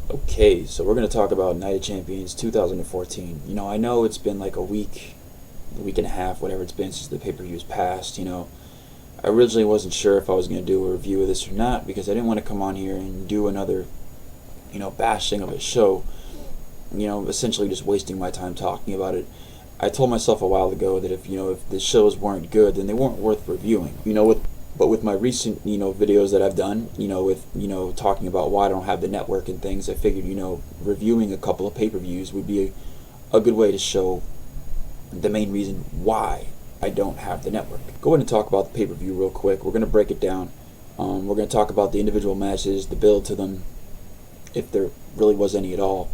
Okay, so we're going to talk about Night of Champions 2014. I know it's been like a week and a half, whatever it's been since the pay-per-view's passed. I originally wasn't sure if I was going to do a review of this or not because I didn't want to come on here and do another, bashing of a show, essentially just wasting my time talking about it. I told myself a while ago that if the shows weren't good, then they weren't worth reviewing. But with my recent, videos that I've done, with, talking about why I don't have the network and things, I figured, reviewing a couple of pay-per-views would be a good way to show the main reason why I don't have the network. Go ahead and talk about the pay-per-view real quick. We're going to break it down. We're going to talk about the individual matches, the build to them, if there really was any at all.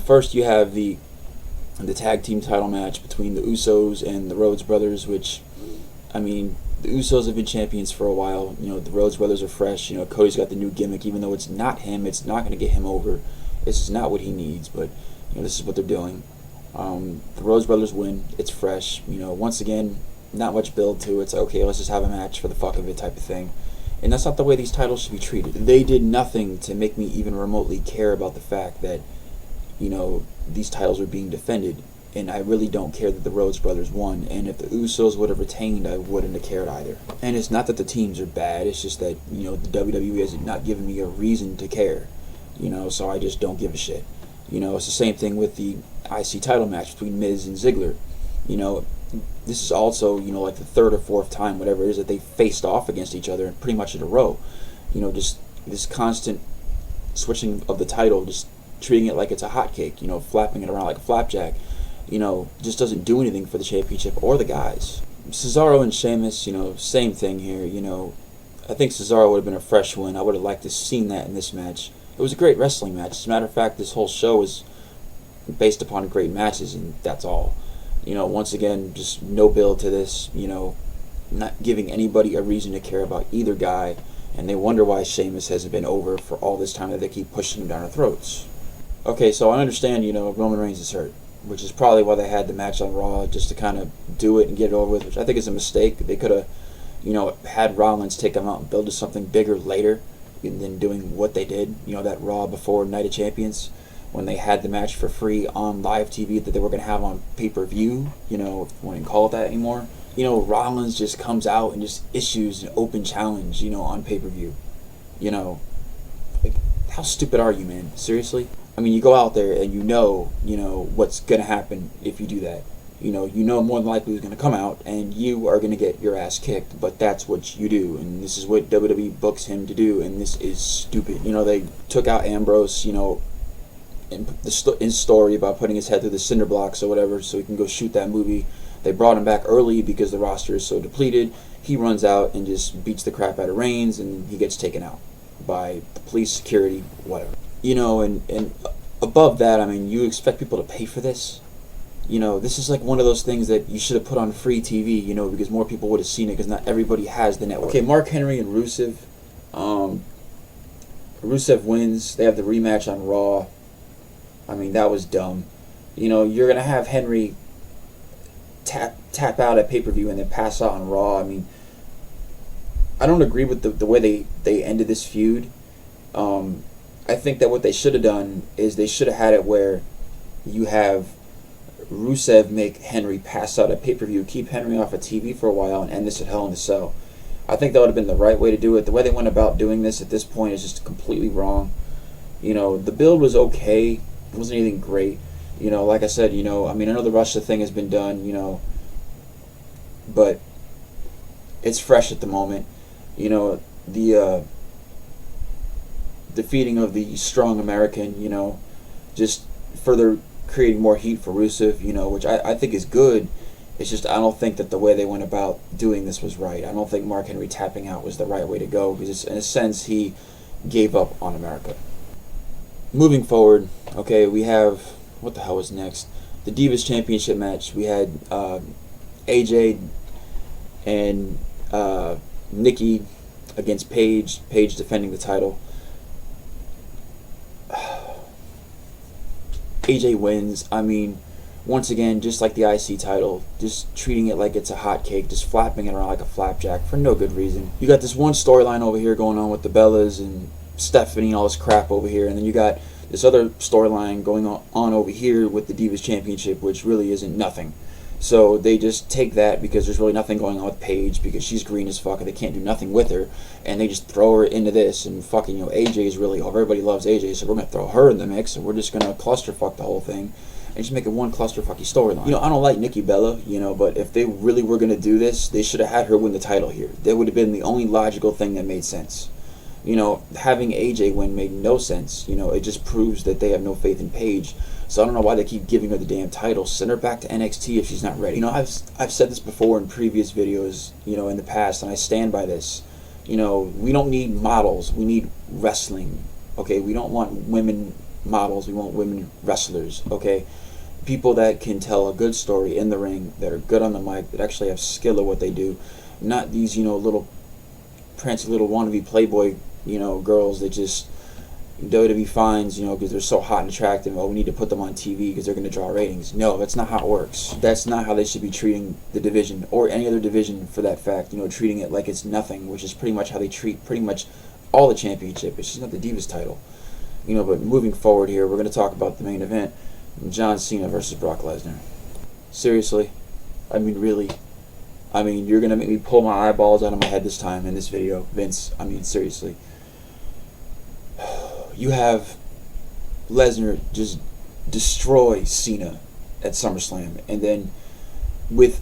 First, you have the tag team title match between the Usos and the Rhodes Brothers, which, the Usos have been champions for a while. The Rhodes Brothers are fresh. Cody's got the new gimmick, even though it's not him. It's not going to get him over. This is not what he needs, but this is what they're doing. The Rhodes Brothers win. It's fresh. Once again, not much build to it. It's like, okay, let's just have a match for the fuck of it type of thing. And that's not the way these titles should be treated. They did nothing to make me even remotely care about the fact that, these titles are being defended. And I really don't care that the Rhodes Brothers won. And if the Usos would have retained, I wouldn't have cared either. And it's not that the teams are bad. It's just that, the WWE has not given me a reason to care. So I just don't give a shit. It's the same thing with the IC title match between Miz and Ziggler. This is also, like the third or fourth time, whatever it is, that they faced off against each other pretty much in a row. Just this constant switching of the title, just treating it like it's a hotcake, flapping it around like a flapjack, just doesn't do anything for the championship or the guys. Cesaro and Sheamus, same thing here, I think Cesaro would have been a fresh win. I would have liked to have seen that in this match. It was a great wrestling match. As a matter of fact, this whole show is based upon great matches, and that's all. Once again, just no build to this, not giving anybody a reason to care about either guy, and they wonder why Sheamus hasn't been over for all this time that they keep pushing him down our throats. Okay, so I understand, Roman Reigns is hurt, which is probably why they had the match on Raw, just to kind of do it and get it over with, which I think is a mistake. They could have, had Rollins take him out and build to something bigger later than doing what they did, that Raw before Night of Champions, when they had the match for free on live TV that they were going to have on pay-per-view, if you want to call it that anymore. Rollins just comes out and just issues an open challenge, on pay-per-view. Like, how stupid are you, man? Seriously? You go out there and you know what's going to happen if you do that. More than likely who's going to come out and you are going to get your ass kicked, but that's what you do, and this is what WWE books him to do, and this is stupid. They took out Ambrose, in the story about putting his head through the cinder blocks or whatever so he can go shoot that movie. They brought him back early because the roster is so depleted. He runs out and just beats the crap out of Reigns, and he gets taken out by the police, security, whatever. And above that, you expect people to pay for this? This is like one of those things that you should have put on free TV, because more people would have seen it, because not everybody has the network. Okay, Mark Henry and Rusev. Rusev wins. They have the rematch on Raw. That was dumb. You're going to have Henry tap out at pay-per-view and then pass out on Raw. I don't agree with the way they ended this feud. I think that what they should have done is they should have had it where you have Rusev make Henry pass out at pay-per-view, keep Henry off of TV for a while, and end this at Hell in a Cell. I think that would have been the right way to do it. The way they went about doing this at this point is just completely wrong. The build was okay. It wasn't anything great. Like I said, I know the Russia thing has been done, but it's fresh at the moment. The defeating of the strong American, just further creating more heat for Rusev, which I think is good. It's just I don't think that the way they went about doing this was right. I don't think Mark Henry tapping out was the right way to go, because in a sense he gave up on America. Moving forward, okay, we have, what the hell was next? The Divas Championship match. We had AJ and Nikki against Paige. Paige defending the title. AJ wins. Once again, just like the IC title, just treating it like it's a hot cake, just flapping it around like a flapjack for no good reason. You got this one storyline over here going on with the Bellas and Stephanie and all this crap over here, and then you got this other storyline going on over here with the Divas Championship, which really isn't nothing. So they just take that because there's really nothing going on with Paige because she's green as fuck and they can't do nothing with her, and they just throw her into this. And fucking, AJ is really, everybody loves AJ, so we're gonna throw her in the mix and we're just gonna clusterfuck the whole thing and just make it one clusterfucky storyline. I don't like Nikki Bella, but if they really were gonna do this, they should have had her win the title here. That would have been the only logical thing that made sense. Having AJ win made no sense. It just proves that they have no faith in Paige. So I don't know why they keep giving her the damn title. Send her back to NXT if she's not ready. I've said this before in previous videos, in the past, and I stand by this. We don't need models. We need wrestling. Okay, we don't want women models. We want women wrestlers. Okay, people that can tell a good story in the ring, that are good on the mic, that actually have skill at what they do. Not these, little prancy little wannabe Playboy, girls that just WWE finds, because they're so hot and attractive. Oh, we need to put them on TV because they're going to draw ratings. No, that's not how it works. That's not how they should be treating the division or any other division for that fact. Treating it like it's nothing, which is pretty much how they treat pretty much all the championship. It's just not the Divas title. But moving forward here, we're going to talk about the main event: John Cena versus Brock Lesnar. Seriously, really. You're going to make me pull my eyeballs out of my head this time in this video, Vince. Seriously. You have Lesnar just destroy Cena at SummerSlam, and then with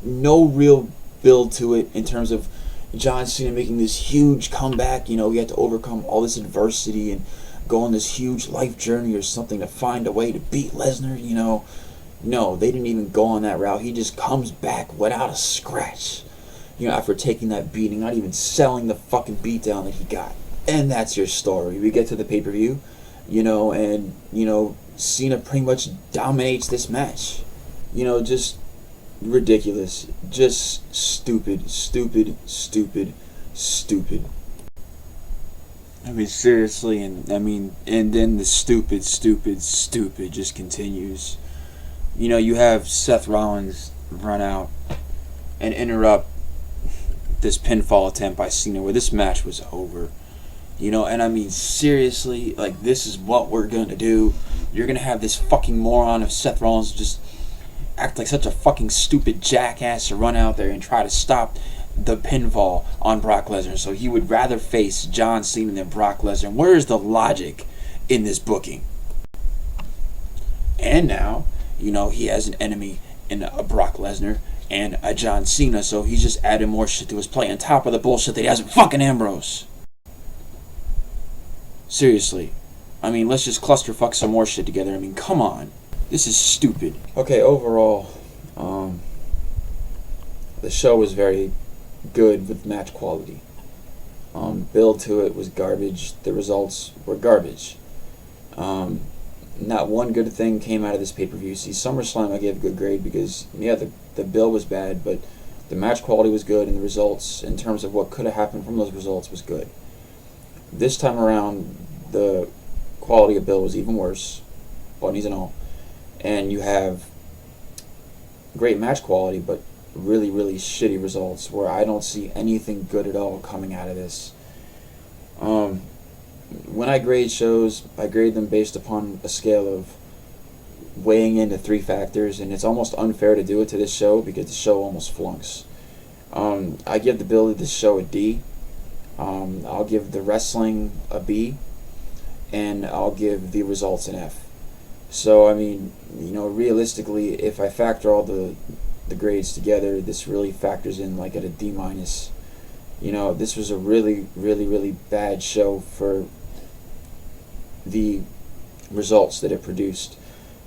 no real build to it in terms of John Cena making this huge comeback. He had to overcome all this adversity and go on this huge life journey or something to find a way to beat Lesnar. No, they didn't even go on that route. He just comes back without a scratch. After taking that beating, not even selling the fucking beatdown that he got. And that's your story. We get to the pay-per-view, and Cena pretty much dominates this match. Just ridiculous. Just stupid. Seriously, and then the stupid just continues. You have Seth Rollins run out and interrupt this pinfall attempt by Cena where this match was over. And seriously, this is what we're gonna do. You're gonna have this fucking moron of Seth Rollins just act like such a fucking stupid jackass to run out there and try to stop the pinfall on Brock Lesnar. So he would rather face John Cena than Brock Lesnar. Where is the logic in this booking? And now, he has an enemy in a Brock Lesnar and a John Cena, so he's just adding more shit to his play on top of the bullshit that he has with fucking Ambrose. Seriously. Let's just clusterfuck some more shit together. Come on. This is stupid. Okay, overall, the show was very good with match quality. Build to it was garbage. The results were garbage. Not one good thing came out of this pay-per-view. See, SummerSlam I gave a good grade because, the build was bad, but the match quality was good, and the results, in terms of what could have happened from those results, was good. This time around, the quality of build was even worse, bunnies and all, and you have great match quality, but really, really shitty results where I don't see anything good at all coming out of this. When I grade shows, I grade them based upon a scale of weighing into 3 factors, and it's almost unfair to do it to this show because the show almost flunks. I give the build of this show a D. I'll give the wrestling a B, and I'll give the results an F. So, realistically, if I factor all the grades together, this really factors in at a D minus. This was a really, really, really bad show for the results that it produced.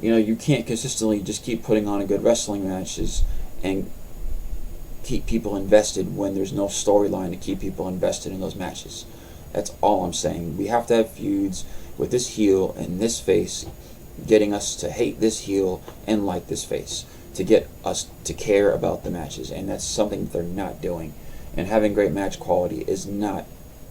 You can't consistently just keep putting on a good wrestling matches and keep people invested when there's no storyline to keep people invested in those matches. That's all I'm saying. We have to have feuds with this heel and this face, getting us to hate this heel and like this face, to get us to care about the matches, and that's something that they're not doing. And having great match quality is not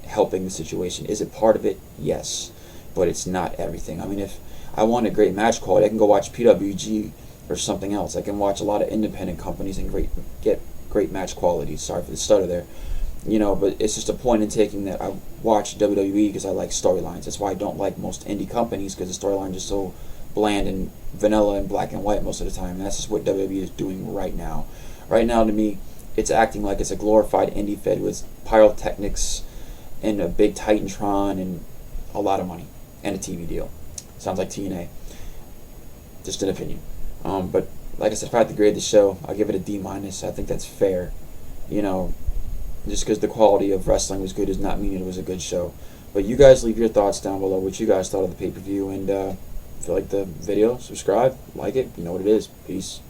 helping the situation. Is it part of it? Yes, but it's not everything. If I want a great match quality, I can go watch PWG or something else. I can watch a lot of independent companies and get great match quality. Sorry for the stutter there. But it's just a point in taking that I watch WWE because I like storylines. That's why I don't like most indie companies, because the storylines are so bland and vanilla and black and white most of the time. And that's just what WWE is doing right now. Right now, to me, it's acting like it's a glorified indie fed with pyrotechnics and a big Titantron and a lot of money and a TV deal. Sounds like TNA. Just an opinion. But like I said, if I had to grade the show, I'll give it a D-. I think that's fair. Just because the quality of wrestling was good does not mean it was a good show. But you guys leave your thoughts down below, what you guys thought of the pay-per-view. And if you like the video, subscribe, like it. You know what it is. Peace.